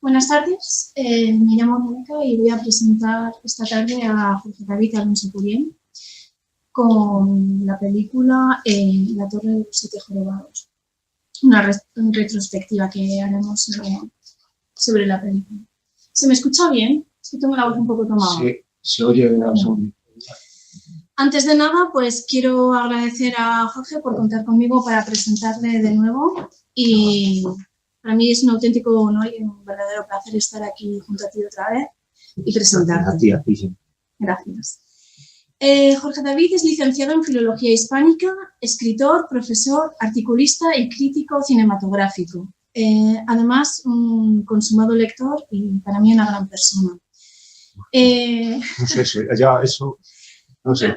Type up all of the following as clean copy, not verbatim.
Buenas tardes, me llamo Mónica y voy a presentar esta tarde a Jorge David Alonso Curiel con la película La Torre de los Siete Jorobados, una retrospectiva que haremos sobre la película. ¿Se me escucha bien? Es que tengo la voz un poco tomada. Sí, se oye bien. Antes de nada, pues quiero agradecer a Jorge por contar conmigo para presentarle de nuevo y para mí es un auténtico honor y un verdadero placer estar aquí junto a ti otra vez y presentarte. Gracias. Jorge David es licenciado en Filología Hispánica, escritor, profesor, articulista y crítico cinematográfico. Además, un consumado lector y para mí una gran persona. No sé, ya eso, no sé.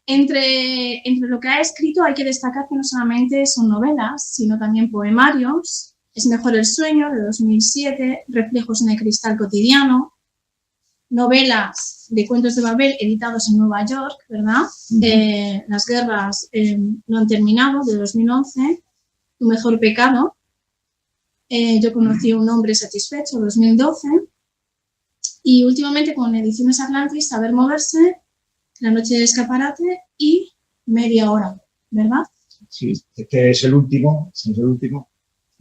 Entre lo que ha escrito hay que destacar que no solamente son novelas, sino también poemarios. Es mejor el sueño, de 2007, Reflejos en el cristal cotidiano, novelas de Cuentos de Babel editados en Nueva York, ¿verdad? Las guerras no han terminado, de 2011, Tu mejor pecado, Yo conocí a un hombre satisfecho, 2012, y últimamente con Ediciones Atlantis, Saber moverse, La noche del escaparate y Media hora, ¿verdad? Sí, este es el último,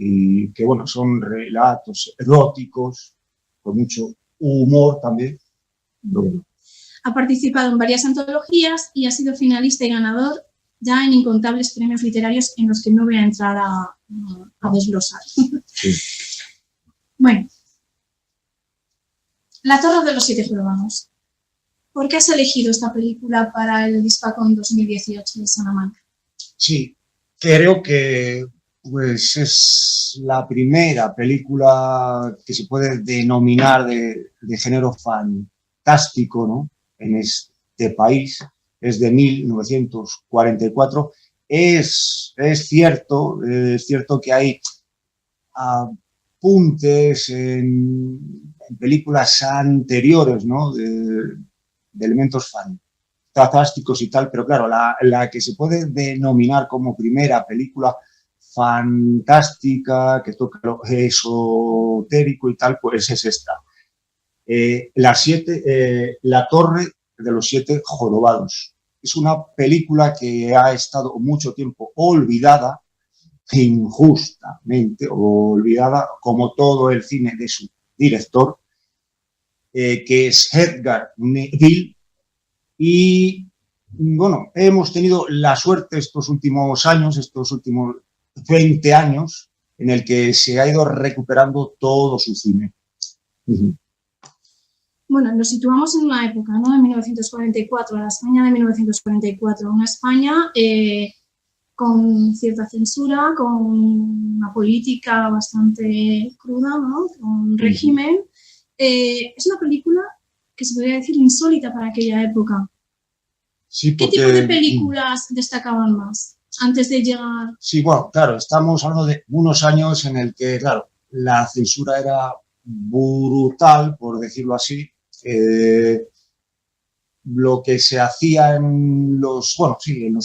y que bueno, son relatos eróticos, con mucho humor también. Bueno. Ha participado en varias antologías y ha sido finalista y ganador ya en incontables premios literarios en los que no voy a entrar a desglosar. Sí. Bueno, La Torre de los Siete Jorobados. ¿Por qué has elegido esta película para el Hispacón 2018 de Salamanca? Sí, creo que pues es la primera película que se puede denominar de género fantástico, ¿no? En este país. Es de 1944. Es cierto que hay apuntes en películas anteriores, ¿no? de elementos fantásticos y tal, pero claro, la que se puede denominar como primera película fantástica, que toca lo esotérico y tal, pues es esta. La Torre de los Siete Jorobados. Es una película que ha estado mucho tiempo olvidada, injustamente olvidada, como todo el cine de su director, que es Edgar Neville. Y bueno, hemos tenido la suerte estos últimos años, estos últimos 20 años, en el que se ha ido recuperando todo su cine. Bueno, nos situamos en una época, ¿no? De 1944, la España de 1944, una España con cierta censura, con una política bastante cruda, ¿no? Con régimen. Es una película que se podría decir insólita para aquella época. Sí, ¿Qué tipo de películas destacaban más antes de llegar? Sí, bueno, claro, estamos hablando de unos años en el que, claro, la censura era brutal, por decirlo así. Lo que se hacía en los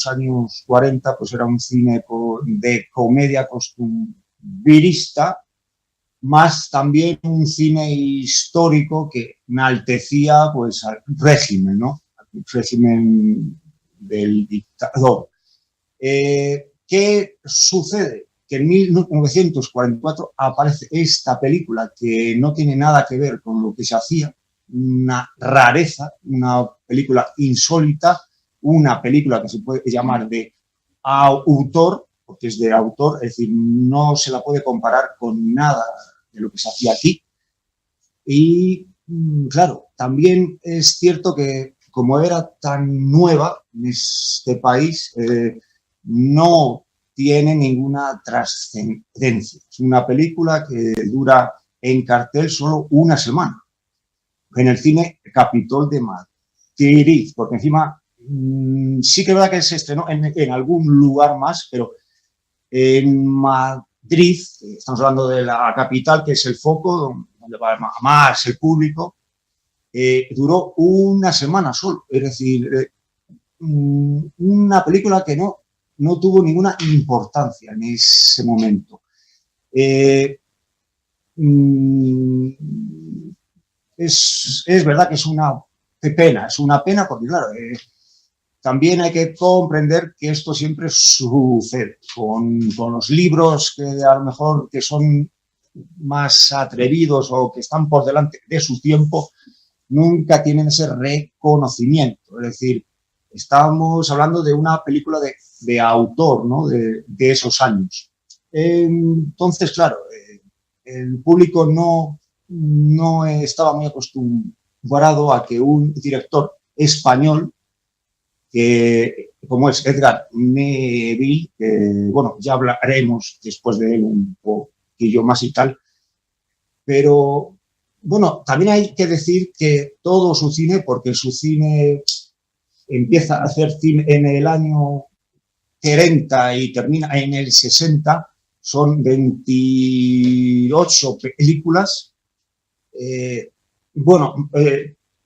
años 40, pues era un cine de comedia costumbrista, más también un cine histórico que enaltecía pues al régimen, ¿no? Al régimen del dictador. ¿Qué sucede? Que en 1944 aparece esta película que no tiene nada que ver con lo que se hacía, una rareza, una película insólita, una película que se puede llamar de autor, porque es de autor, es decir, no se la puede comparar con nada de lo que se hacía aquí. Y claro, también es cierto que como era tan nueva en este país, no tiene ninguna trascendencia. Es una película que dura en cartel solo una semana, en el cine Capitol de Madrid, porque encima sí que es verdad que se estrenó en algún lugar más, pero en Madrid, estamos hablando de la capital, que es el foco, donde va más el público, duró una semana solo. Es decir, una película que no tuvo ninguna importancia en ese momento. es verdad que es una pena porque, claro, también hay que comprender que esto siempre sucede con los libros que a lo mejor que son más atrevidos o que están por delante de su tiempo, nunca tienen ese reconocimiento. Es decir, estamos hablando de una película de autor, ¿no? de esos años. Entonces, claro, el público no estaba muy acostumbrado a que un director español, que, como es Edgar Neville, que, bueno, ya hablaremos después de él un poquillo más y tal, pero, bueno, también hay que decir que todo su cine, porque su cine empieza a hacer cine en el año 30 y termina en el 60, son 28 películas,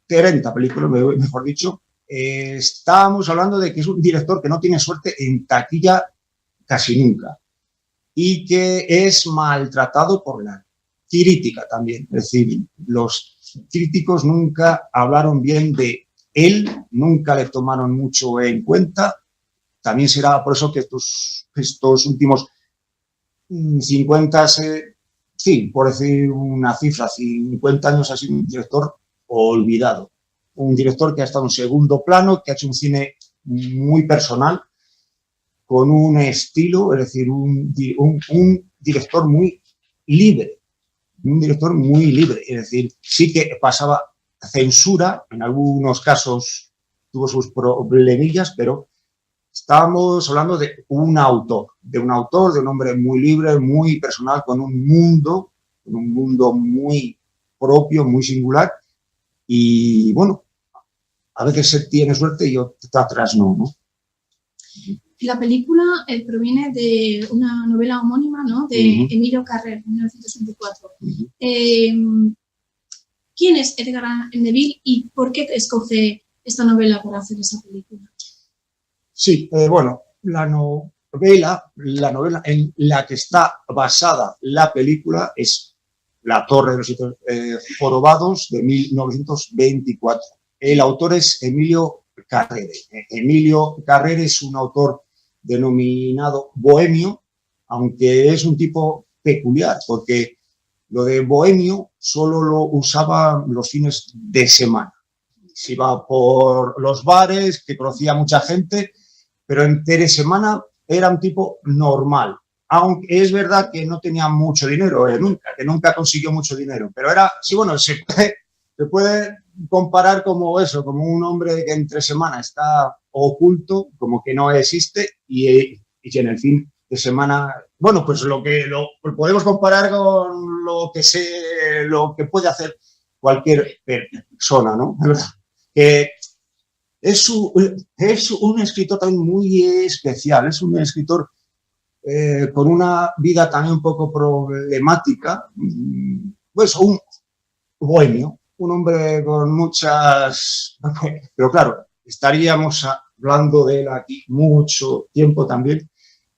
30 películas, mejor dicho. Estamos hablando de que es un director que no tiene suerte en taquilla casi nunca y que es maltratado por la crítica también. Es decir, los críticos nunca hablaron bien de él, nunca le tomaron mucho en cuenta. También será por eso que estos últimos 50, sí, por decir una cifra, 50 años ha sido un director olvidado. Un director que ha estado en segundo plano, que ha hecho un cine muy personal, con un estilo, es decir, un director muy libre. Un director muy libre. Es decir, sí que pasaba censura, en algunos casos tuvo sus problemillas, pero estábamos hablando de un autor, de un hombre muy libre, muy personal, con un mundo muy propio, muy singular. Y bueno, a veces se tiene suerte y otras no, ¿no? La película proviene de una novela homónima, ¿no? De Emilio Carrer, 1924. ¿Quién es Edgar Neville y por qué escoge esta novela para hacer esa película? Sí, bueno, la novela en la que está basada la película es La Torre de los Siete Jorobados, de 1924. El autor es Emilio Carrer. Emilio Carrer es un autor denominado bohemio, aunque es un tipo peculiar, porque lo de bohemio solo lo usaba los fines de semana. Se iba por los bares, que conocía mucha gente, pero entre semana era un tipo normal. Aunque es verdad que no tenía mucho dinero, que nunca consiguió mucho dinero, pero era, sí, bueno, se puede comparar como eso, como un hombre que entre semana está oculto, como que no existe, y en el fin de semana, bueno, pues lo podemos comparar con lo que puede hacer cualquier persona, ¿no? Que es un escritor también muy especial, es un escritor con una vida también un poco problemática, pues un bohemio, un hombre con muchas... Pero claro, estaríamos hablando de él aquí mucho tiempo también.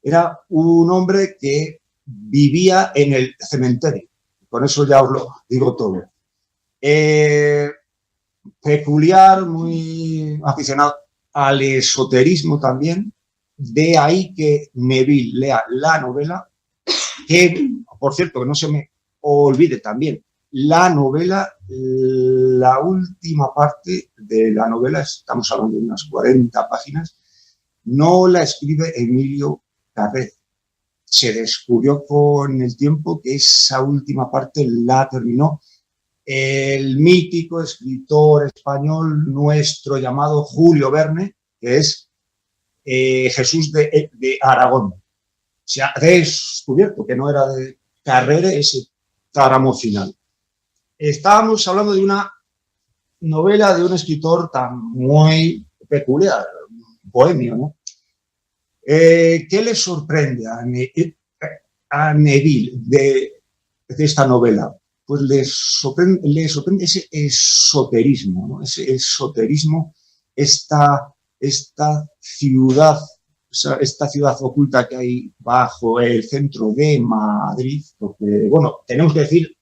Era un hombre que vivía en el cementerio. Con eso ya os lo digo todo. Peculiar, muy aficionado al esoterismo también. De ahí que Neville lea la novela, que, por cierto, que no se me olvide también, la novela, la última parte de la novela, estamos hablando de unas 40 páginas, no la escribe Emilio Carrer. Se descubrió con el tiempo que esa última parte la terminó el mítico escritor español nuestro llamado Julio Verne, que es Jesús de Aragón. Se ha descubierto que no era de Carrer ese tramo final. Estábamos hablando de una novela de un escritor tan muy peculiar, bohemio, ¿no? ¿Qué le sorprende a Neville de esta novela? Pues le sorprende ese esoterismo, ¿no? Ese esoterismo, esta ciudad, esta ciudad oculta que hay bajo el centro de Madrid, porque, bueno, tenemos que decir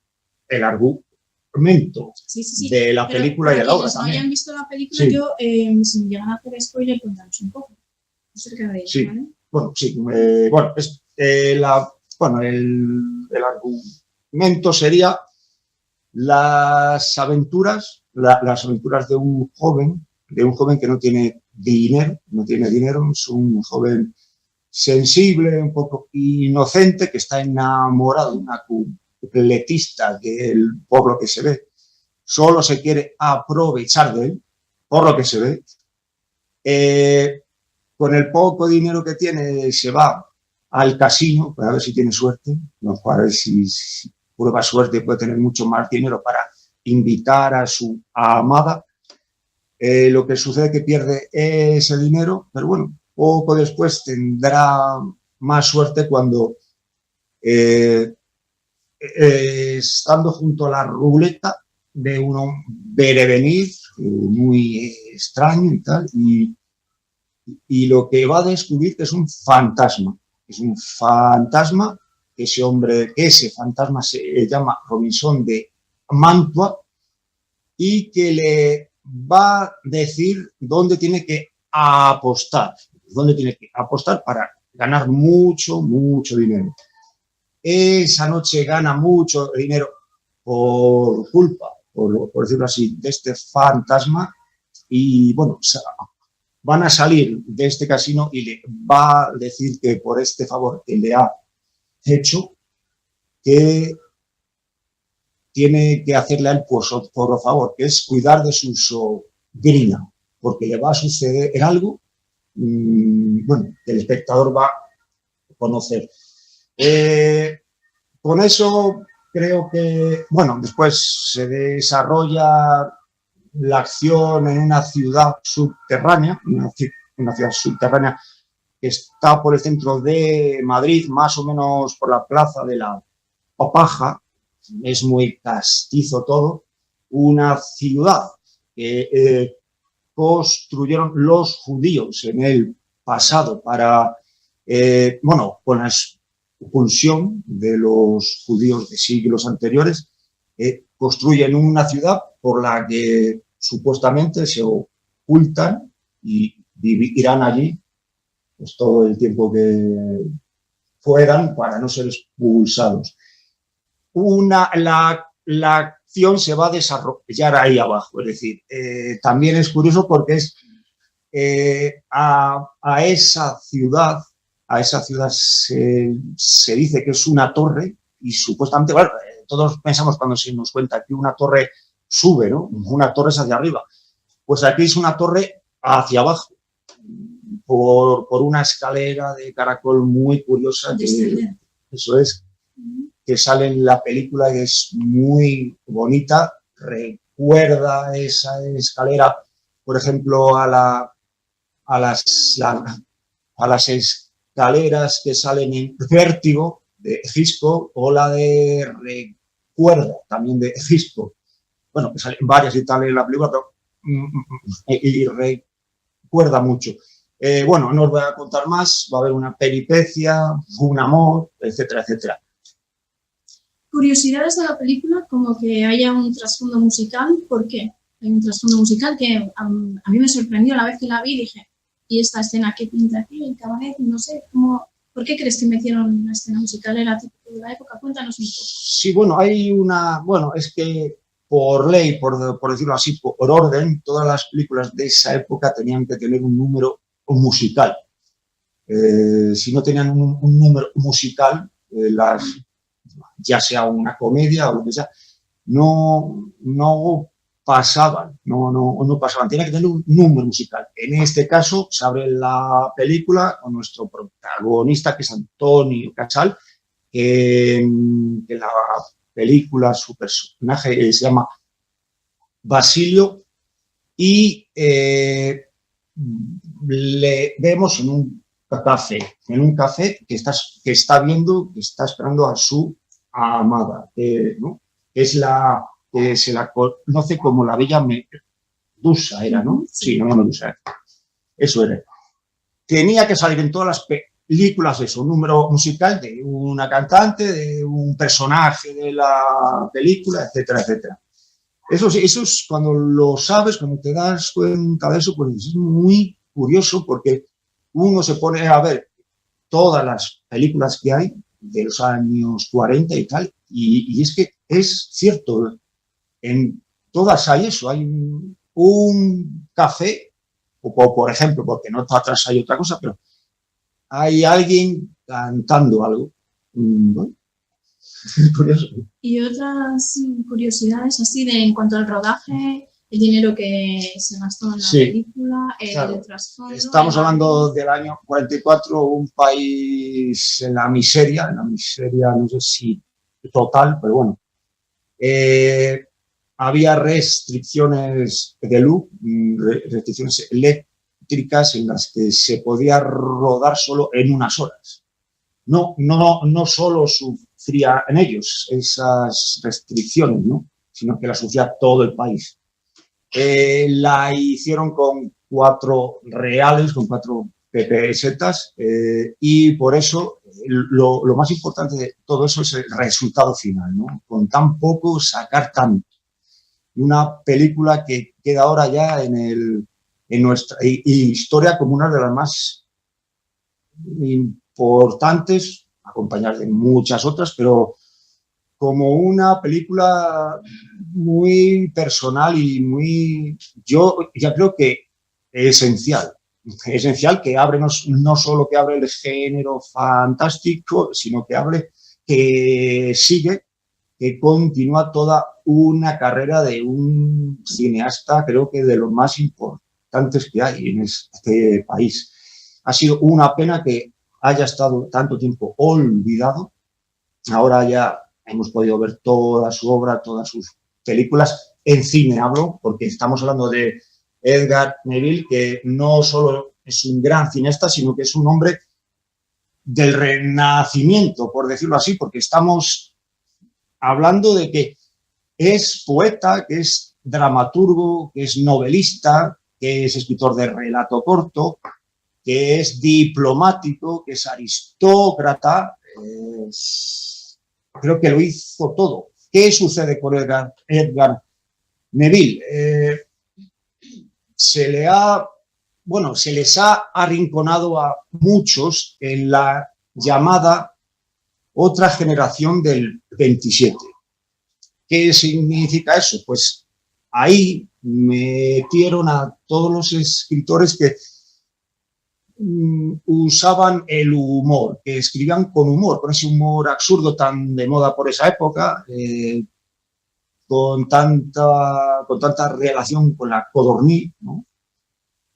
el argumento, fragmento sí. de la película y de la obra también. Para quienes no hayan visto la película, sí. yo, si me llegan a hacer spoiler, contanos un poco. Acerca de ella, sí. ¿vale? Bueno, sí. Bueno, el argumento sería las aventuras de un joven que no tiene dinero, es un joven sensible, un poco inocente, que está enamorado de una cupletista del pueblo que se ve, solo se quiere aprovechar de él, por lo que se ve. Con el poco dinero que tiene se va al casino para ver si tiene suerte, para ver si prueba suerte puede tener mucho más dinero para invitar a su amada. Lo que sucede es que pierde ese dinero, pero bueno, poco después tendrá más suerte cuando, estando junto a la ruleta, ve uno venir muy extraño y tal, y lo que va a descubrir que es un fantasma. Que ese fantasma se llama Robinson de Mantua y que le va a decir dónde tiene que apostar para ganar mucho dinero. Esa noche gana mucho dinero por culpa, por decirlo así, de este fantasma, y bueno, van a salir de este casino y le va a decir que por este favor que le ha hecho, que tiene que hacerle a él por favor, que es cuidar de su sobrina, porque le va a suceder algo, bueno, que el espectador va a conocer. Con eso creo que, bueno, después se desarrolla la acción en una ciudad subterránea, una ciudad subterránea que está por el centro de Madrid, más o menos por la plaza de la Paja. Es muy castizo todo. Una ciudad que construyeron los judíos en el pasado para, bueno, con la expulsión de los judíos de siglos anteriores, construyen una ciudad por la que supuestamente se ocultan y vivirán allí pues todo el tiempo que fueran para no ser expulsados. La acción se va a desarrollar ahí abajo, es decir, también es curioso porque es a esa ciudad se dice que es una torre y supuestamente, bueno, todos pensamos cuando se nos cuenta que una torre sube, ¿no? Una torre es hacia arriba. Pues aquí es una torre hacia abajo, por una escalera de caracol muy curiosa. Eso es, que sale en la película, que es muy bonita. Recuerda esa escalera, por ejemplo, a las escaleras que salen en Vértigo de Hitchcock, o la de Recuerda, también de Hitchcock. Bueno, que salen varias y tal en la película, pero y recuerda mucho. Bueno, no os voy a contar más, va a haber una peripecia, un amor, etcétera, etcétera. Curiosidades de la película, como que haya un trasfondo musical. ¿Por qué? Hay un trasfondo musical que a mí me sorprendió la vez que la vi. Dije, ¿y esta escena qué pinta aquí? El cabaret, no sé, ¿por qué crees que metieron una escena musical? ¿Era típico de la época? Cuéntanos un poco. Sí, bueno, es que por ley, por decirlo así, por orden, todas las películas de esa época tenían que tener un número musical. Si no tenían un número musical, ya sea una comedia o lo que sea, no pasaban. Tiene que tener un número musical. En este caso, se abre la película con nuestro protagonista, que es Antonio Casal, que la película, su personaje se llama Basilio, y le vemos en un café que está esperando a su amada, ¿no? Es la que se la conoce como la Bella Medusa, era, ¿no? Sí, no, Medusa. Eso era. Tenía que salir en todas las películas eso, un número musical de una cantante, de un personaje de la película, etcétera, etcétera. Eso sí, eso es cuando lo sabes, cuando te das cuenta de eso, pues es muy curioso porque uno se pone a ver todas las películas que hay de los años 40 y tal, y es que es cierto, en todas hay eso, hay un café, o por ejemplo, porque no atrás hay otra cosa, pero hay alguien cantando algo. Bueno, es curioso. Y otras curiosidades así de en cuanto al rodaje, el dinero que se gastó en la película, el trasfondo. Estamos hablando del año 44, un país en la miseria, no sé si total, pero bueno. Había restricciones de luz, restricciones eléctricas en las que se podía rodar solo en unas horas. No solo sufría en ellos esas restricciones, ¿no? Sino que las sufría todo el país. La hicieron con 4 reales, con 4 pesetas, y por eso lo más importante de todo eso es el resultado final, ¿no? Con tan poco sacar tanto. Una película que queda ahora ya en nuestra historia como una de las más importantes, acompañadas de muchas otras, pero como una película muy personal y muy, yo ya creo que esencial que abre no solo que abre el género fantástico, sino que sigue, que continúa toda una carrera de un cineasta, creo que de los más importantes que hay en este país. Ha sido una pena que haya estado tanto tiempo olvidado. Ahora ya hemos podido ver toda su obra, todas sus películas en cine, hablo, porque estamos hablando de Edgar Neville, que no solo es un gran cineasta, sino que es un hombre del Renacimiento, por decirlo así, porque estamos hablando de que es poeta, que es dramaturgo, que es novelista, que es escritor de relato corto, que es diplomático, que es aristócrata. Creo que lo hizo todo. ¿Qué sucede con Edgar Neville? Se les ha arrinconado a muchos en la llamada otra generación del 27. ¿Qué significa eso? Pues ahí metieron a todos los escritores que usaban el humor, que escribían con humor, con ese humor absurdo tan de moda por esa época, con tanta relación con la codorniz, ¿no?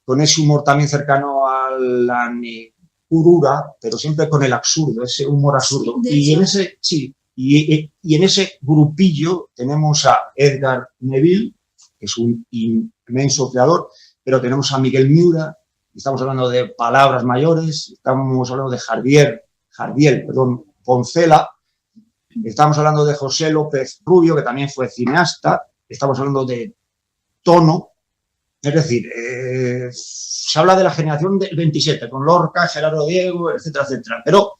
Con ese humor también cercano a la negrura, pero siempre con el absurdo, ese humor absurdo. Y en ese grupillo tenemos a Edgar Neville, que es un inmenso creador, pero tenemos a Miguel Miura, estamos hablando de palabras mayores, estamos hablando de Jardiel Poncela, estamos hablando de José López Rubio, que también fue cineasta, estamos hablando de Tono, es decir, se habla de la generación del 27, con Lorca, Gerardo Diego, etcétera, etcétera, pero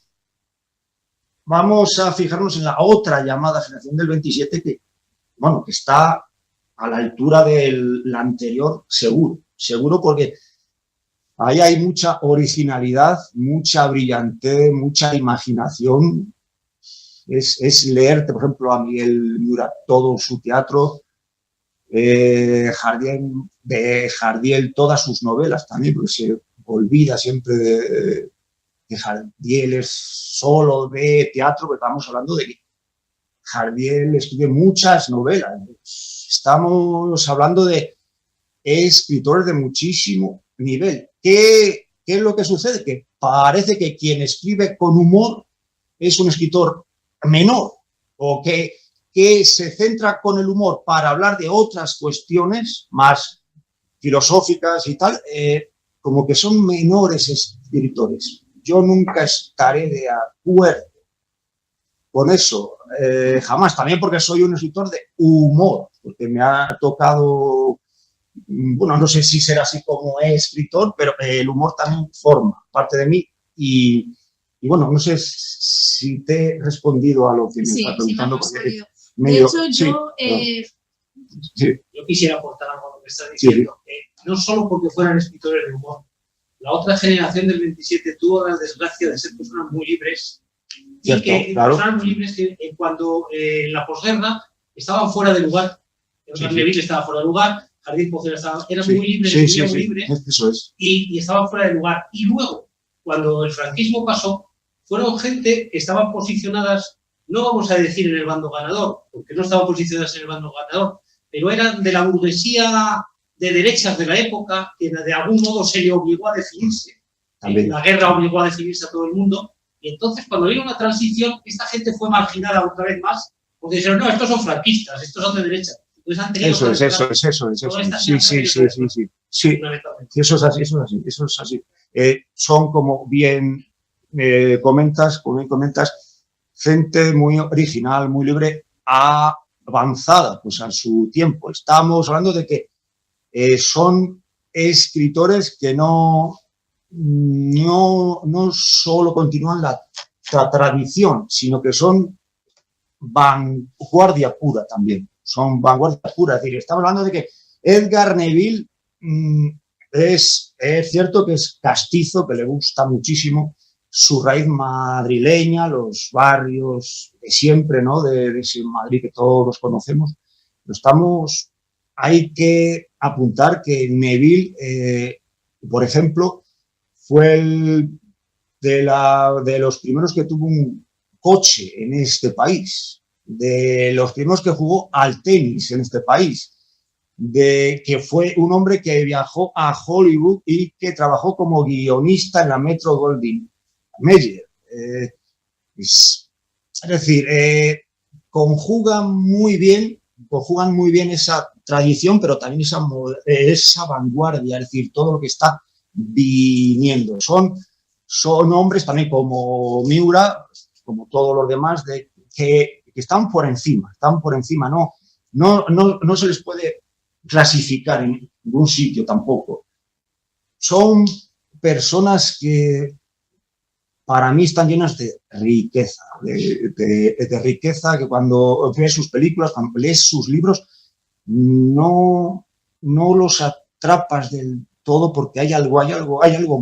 vamos a fijarnos en la otra llamada generación del 27 que está a la altura de la anterior, seguro porque ahí hay mucha originalidad, mucha brillantez, mucha imaginación. Es leerte, por ejemplo, a Miguel Miura, todo su teatro, Jardiel, todas sus novelas también, porque se olvida siempre de Jardiel es solo de teatro, pero estamos hablando de que Jardiel escribe muchas novelas. Estamos hablando de escritores de muchísimo nivel. ¿Qué es lo que sucede? Que parece que quien escribe con humor es un escritor menor o que se centra con el humor para hablar de otras cuestiones más filosóficas y tal, como que son menores escritores. Yo nunca estaré de acuerdo con eso, jamás, también porque soy un escritor de humor, porque me ha tocado, no sé si será así como escritor, pero el humor también forma parte de mí y no sé si te he respondido a lo que me estás preguntando. Sí, me has respondido. De hecho, yo Sí. Yo quisiera aportar algo a lo que estás diciendo. Sí. No solo porque fueran escritores de humor. La otra generación del 27 tuvo la desgracia de ser personas muy libres. Cierto, y que claro. personas muy libres que cuando en la posguerra estaban fuera de lugar. Neville estaba fuera de lugar, Jardín Pocera era muy libre, muy libre. Eso es. Y estaban fuera de lugar. Y luego, cuando el franquismo pasó, fueron gente que estaban posicionadas, no vamos a decir en el bando ganador, porque no estaban posicionadas en el bando ganador, pero eran de la burguesía de derechas de la época, que de algún modo se le obligó a definirse. La guerra obligó a definirse a todo el mundo. Y entonces, cuando vino una transición, esta gente fue marginada otra vez más, porque dijeron, no, estos son franquistas, estos son de derecha. Entonces han tenido eso es. Sí, eso es así. Son, como bien comentas, gente muy original, muy libre, avanzada pues a su tiempo. Estamos hablando de que son escritores que no solo continúan la tradición, sino que son vanguardia pura también. Son vanguardia pura. Es decir, estamos hablando de que Edgar Neville es cierto que es castizo, que le gusta muchísimo su raíz madrileña, los barrios de siempre, ¿no? De ese Madrid que todos conocemos. Hay que apuntar que Neville, por ejemplo, fue de los primeros que tuvo un coche en este país, de los primeros que jugó al tenis en este país, que fue un hombre que viajó a Hollywood y que trabajó como guionista en la Metro-Goldwyn-Mayer. Es decir, conjugan muy bien esa tradición, pero también esa vanguardia, es decir, todo lo que está viniendo. Son hombres también como Miura, como todos los demás, que están por encima, no se les puede clasificar en ningún sitio tampoco. Son personas que para mí están llenas de riqueza, de riqueza, que cuando ves sus películas, cuando lees sus libros, no los atrapas del todo porque hay algo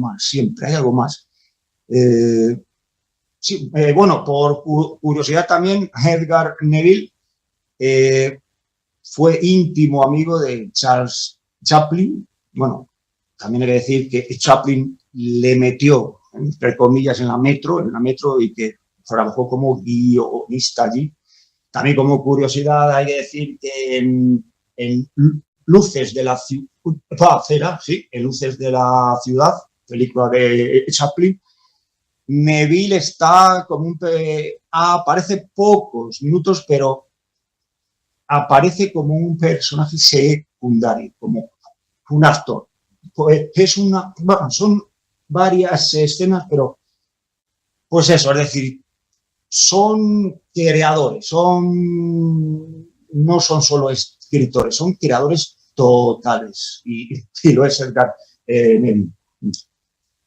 más, siempre hay algo más. Bueno, por curiosidad también, Edgar Neville fue íntimo amigo de Charles Chaplin. Bueno, también hay que decir que Chaplin le metió, entre comillas, en la metro y que trabajó como guionista allí. También como curiosidad hay que decir que en Luces de la Ciudad, en Luces de la Ciudad, película de Chaplin, Neville está como aparece pocos minutos, pero aparece como un personaje secundario, como un actor. Pues son varias escenas, pero pues eso, es decir, son creadores, no son solo escritores, son creadores totales, y lo es Edgar Neville.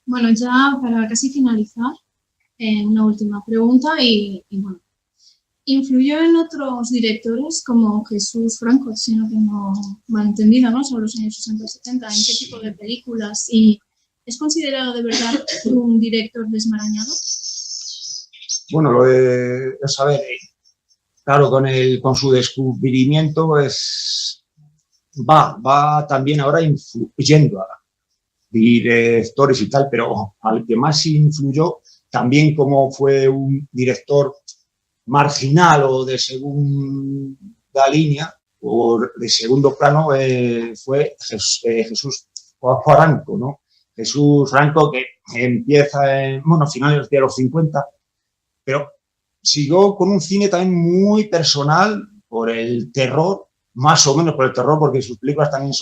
Bueno, ya para casi finalizar, una última pregunta y bueno, ¿influyó en otros directores como Jesús Franco, si no tengo mal entendido, ¿no? Sobre los años 60 y 70, ¿en qué tipo de películas? ¿Y es considerado de verdad un director desmarañado? Bueno, lo de saber, claro, con su descubrimiento, pues va también ahora influyendo a directores y tal, pero al que más influyó, también como fue un director marginal o de segunda línea o de segundo plano, fue Jesús Franco, ¿no? Jesús Franco, que empieza en finales de los 50, pero siguió con un cine también muy personal por el terror, más o menos por el terror, porque sus películas también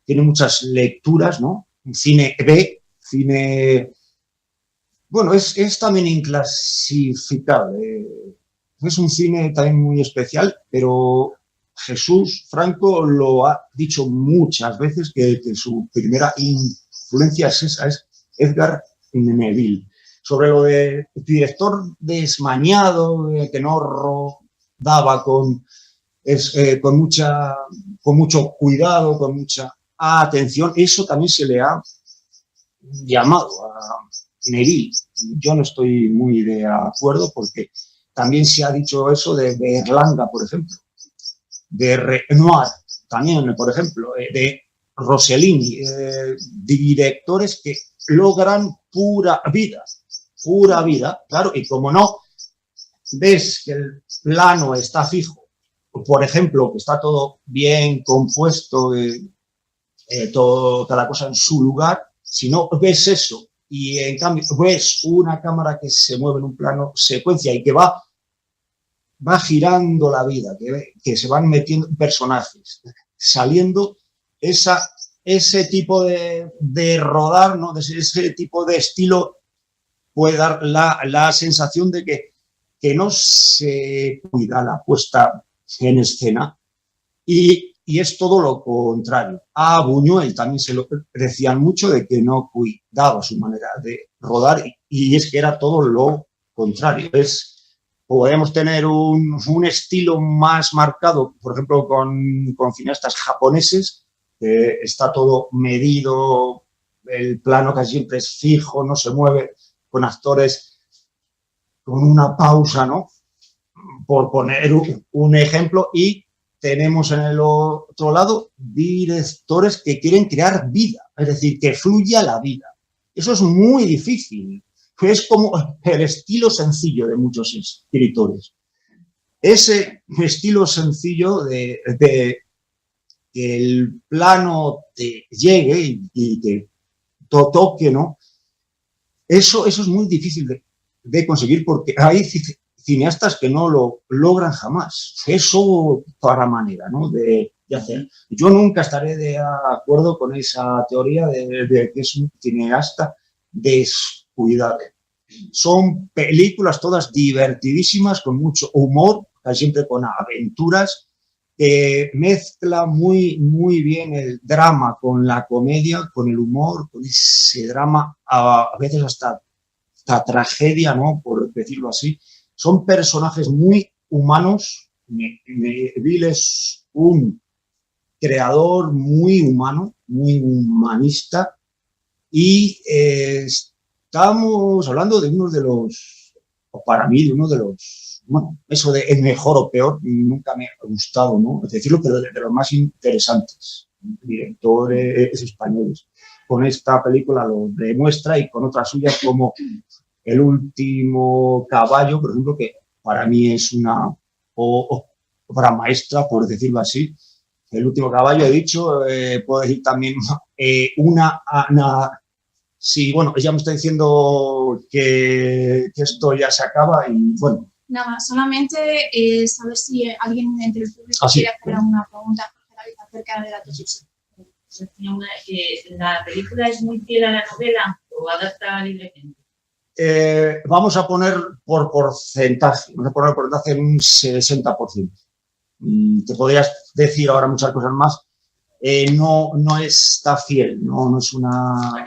tienen muchas lecturas, ¿no? Un cine B, bueno, es también inclasificable. Es un cine también muy especial, pero Jesús Franco lo ha dicho muchas veces que su primera influencia es Edgar Neville. Sobre lo de director desmañado, que no rodaba con es con mucho cuidado, con mucha atención. Eso también se le ha llamado a Neville. Yo no estoy muy de acuerdo porque también se ha dicho eso de Berlanga, por ejemplo, de Renoir, también, por ejemplo, de Rossellini, directores que logran pura vida, claro, y como no ves que el plano está fijo, por ejemplo, que está todo bien compuesto, cada cosa en su lugar, si no ves eso y en cambio ves una cámara que se mueve en un plano secuencia y que va girando la vida, que se van metiendo personajes, saliendo ese tipo de rodar, ¿no? Ese tipo de estilo puede dar la sensación de que no se cuida la puesta en escena y es todo lo contrario. A Buñuel también se lo decían mucho de que no cuidaba su manera de rodar y es que era todo lo contrario. Podemos tener un estilo más marcado, por ejemplo, con cineastas japoneses, que está todo medido, el plano casi siempre es fijo, no se mueve, con actores con una pausa, ¿no? Por poner un ejemplo, y tenemos en el otro lado directores que quieren crear vida, es decir, que fluya la vida. Eso es muy difícil. Es como el estilo sencillo de muchos escritores. Ese estilo sencillo de que el plano te llegue y que toque, ¿no? Eso es muy difícil de conseguir porque hay cineastas que no lo logran jamás. Eso para manera, ¿no? de hacer. Yo nunca estaré de acuerdo con esa teoría de que es un cineasta descuidado. Son películas todas divertidísimas, con mucho humor, casi siempre con aventuras, que mezcla muy bien el drama con la comedia, con el humor, con ese drama, a veces hasta tragedia, ¿no? Por decirlo así. Son personajes muy humanos. Neville es un creador muy humano, muy humanista, y estamos hablando de uno de los, o para mí, de uno de los, bueno, eso de el mejor o peor, nunca me ha gustado, ¿no? Es decirlo, pero de los más interesantes directores españoles. Con esta película lo demuestra y con otras suyas como El último caballo, por ejemplo, que para mí es una obra maestra, por decirlo así. El último caballo, he dicho, puedo decir también sí, bueno, ya me está diciendo que esto ya se acaba y bueno. Nada, solamente saber si alguien entre el público quiere hacer alguna pregunta acerca de la tesis. ¿La película es muy fiel a la novela o adapta libremente? Vamos a poner por porcentaje, en un 60%. Te podrías decir ahora muchas cosas más. No está fiel, no es una...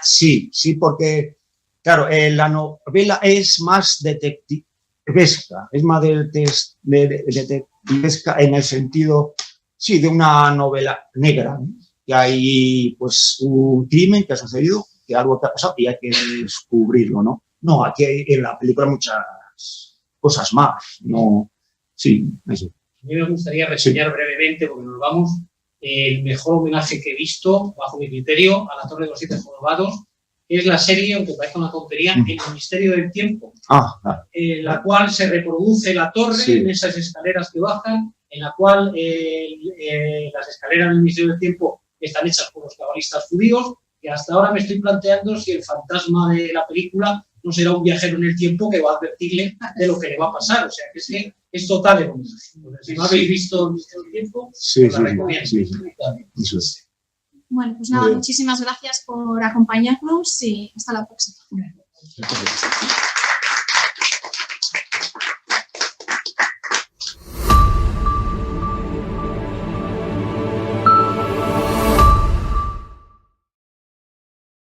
Sí, porque, claro, la novela es más detectivesca, detectivesca en el sentido, sí, de una novela negra, ¿no? Que hay, pues, un crimen que ha sucedido, que algo que ha pasado y hay que descubrirlo, ¿no? No, aquí hay en la película muchas cosas más, ¿no? Sí, eso. A mí me gustaría reseñar brevemente, porque nos vamos, el mejor homenaje que he visto, bajo mi criterio, a La Torre de los Siete Jorobados, que es la serie, aunque parezca una tontería, El Misterio del Tiempo, en la cual se reproduce la torre en esas escaleras que bajan, en la cual las escaleras del Misterio del Tiempo están hechas por los cabalistas judíos, que hasta ahora me estoy planteando si el fantasma de la película no será un viajero en el tiempo que va a advertirle de lo que le va a pasar. O sea, que es total de homenaje. Si no habéis visto El Misterio del Tiempo, os la recomiendo. Sí. Bueno, pues nada, muchísimas gracias por acompañarnos y hasta la próxima.